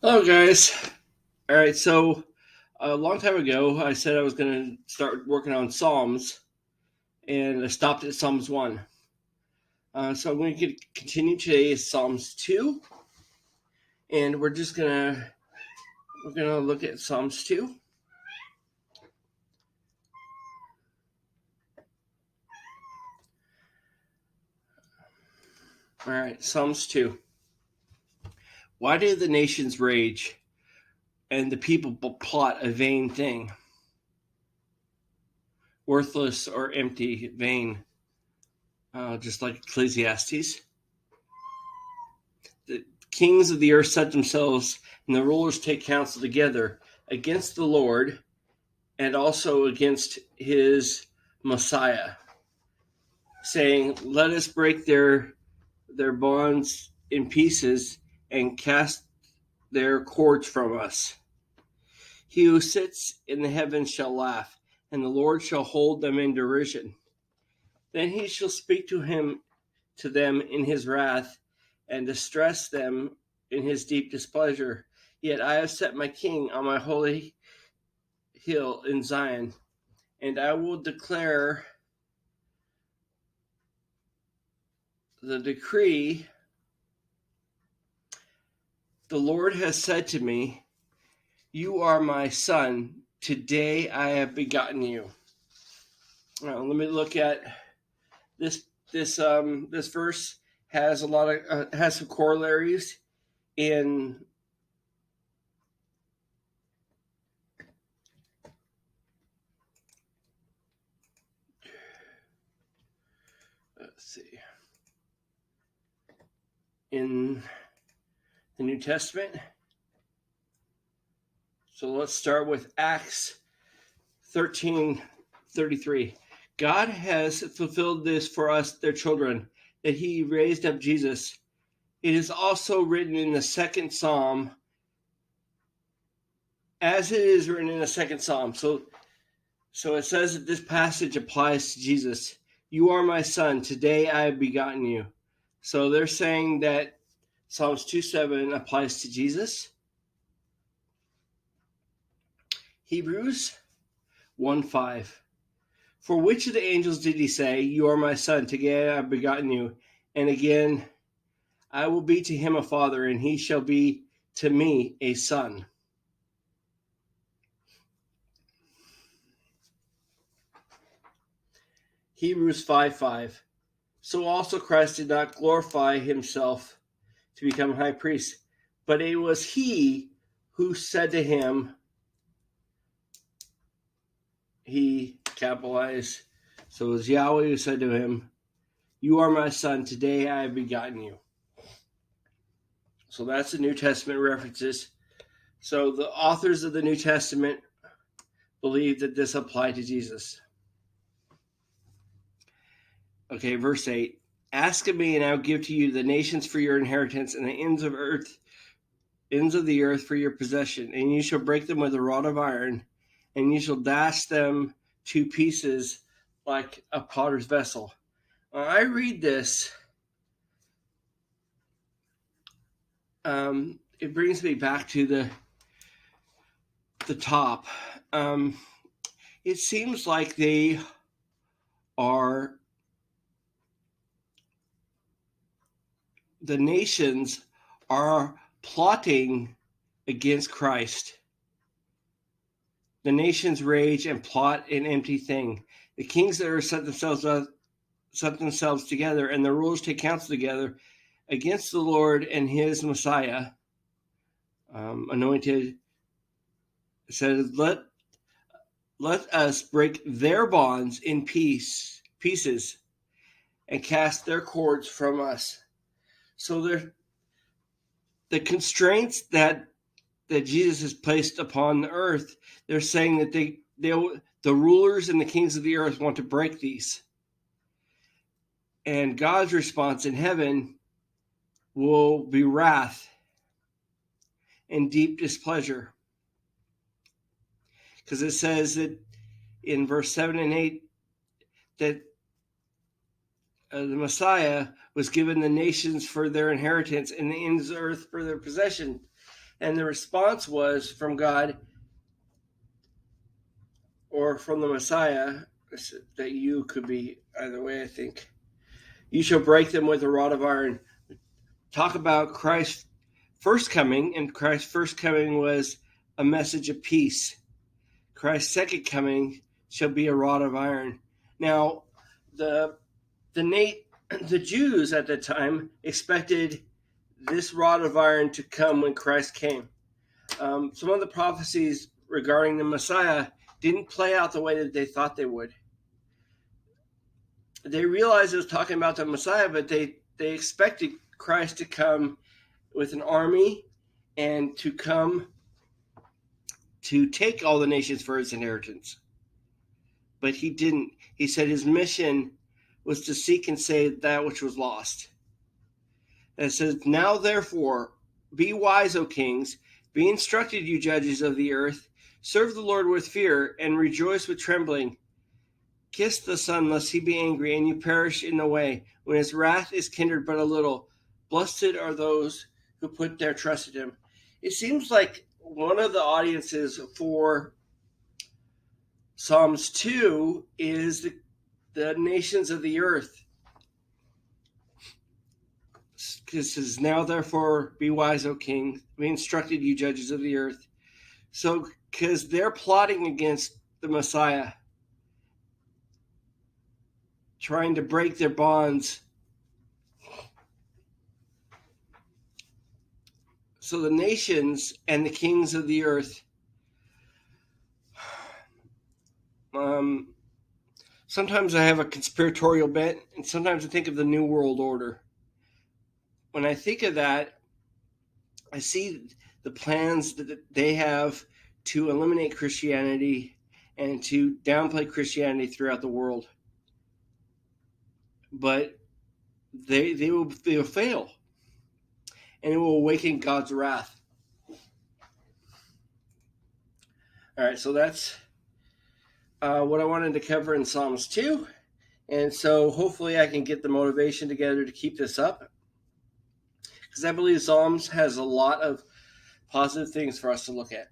Hello, guys. All right, so a long time ago, I said I was going to start working on Psalms, and I stopped at Psalms 1. So I'm going to continue today is Psalms 2, and we're gonna look at Psalms 2. All right, Psalms 2. Why do the nations rage and the people plot a vain thing? Worthless or empty, vain, just like Ecclesiastes. The kings of the earth set themselves, and the rulers take counsel together against the Lord and also against his Messiah, saying, "Let us break their bonds in pieces and cast their cords from us." He who sits in the heavens shall laugh, and the Lord shall hold them in derision. Then he shall speak to them in his wrath, and distress them in his deep displeasure. Yet I have set my king on my holy hill in Zion, and I will declare the decree. The Lord has said to me, "You are my son. Today I have begotten you." Now, let me look at this. This verse has has some corollaries in. Let's see, in the New Testament. So let's start with Acts 13:33. God has fulfilled this for us, their children, that he raised up Jesus. It is also written in the second psalm, as it is written in the second psalm. So it says that this passage applies to Jesus. You are my son. Today I have begotten you. So they're saying that Psalms 2:7 applies to Jesus. Hebrews 1:5. For which of the angels did he say, "You are my son, today I have begotten you"? And again, "I will be to him a father, and he shall be to me a son." Hebrews 5:5. So also Christ did not glorify himself to become high priest, but it was he who said to him, he capitalized, so it was Yahweh who said to him, "You are my son, today I have begotten you." So that's the New Testament references. So the authors of the New Testament believe that this applied to Jesus. Okay, verse 8. Ask of me, and I'll give to you the nations for your inheritance, and the ends of the earth for your possession. And you shall break them with a rod of iron, and you shall dash them to pieces like a potter's vessel. When I read this, it brings me back to the top. It seems like they are the nations are plotting against Christ. The nations rage and plot an empty thing. The kings that are set themselves together, and the rulers take counsel together against the Lord and his Messiah, anointed. Says, let us break their bonds in pieces and cast their cords from us. So the constraints that Jesus has placed upon the earth, they're saying that the rulers and the kings of the earth want to break these. And God's response in heaven will be wrath and deep displeasure. Because it says that in verse 7 and 8 that the Messiah was given the nations for their inheritance and the ends of the earth for their possession. And the response was from God or from the Messiah, that you could be either way, I think. You shall break them with a rod of iron. Talk about Christ's first coming, and Christ's first coming was a message of peace. Christ's second coming shall be a rod of iron. Now, the Jews at the time expected this rod of iron to come when Christ came. Some of the prophecies regarding the Messiah didn't play out the way that they thought they would. They realized it was talking about the Messiah, but they expected Christ to come with an army and to come to take all the nations for his inheritance. But he didn't. He said his mission was to seek and save that which was lost. And it says, now therefore, be wise, O kings, be instructed, you judges of the earth, serve the Lord with fear, and rejoice with trembling. Kiss the Son, lest he be angry, and you perish in the way, when his wrath is kindled but a little. Blessed are those who put their trust in him. It seems like one of the audiences for Psalms 2 is the nations of the earth. This says, now therefore be wise, O king, be instructed, you judges of the earth. So, because they're plotting against the Messiah, trying to break their bonds. So the nations and the kings of the earth, sometimes I have a conspiratorial bent, and sometimes I think of the New World Order. When I think of that, I see the plans that they have to eliminate Christianity and to downplay Christianity throughout the world. But they will fail, and it will awaken God's wrath. All right, so that's what I wanted to cover in Psalms 2. And so hopefully I can get the motivation together to keep this up, because I believe Psalms has a lot of positive things for us to look at.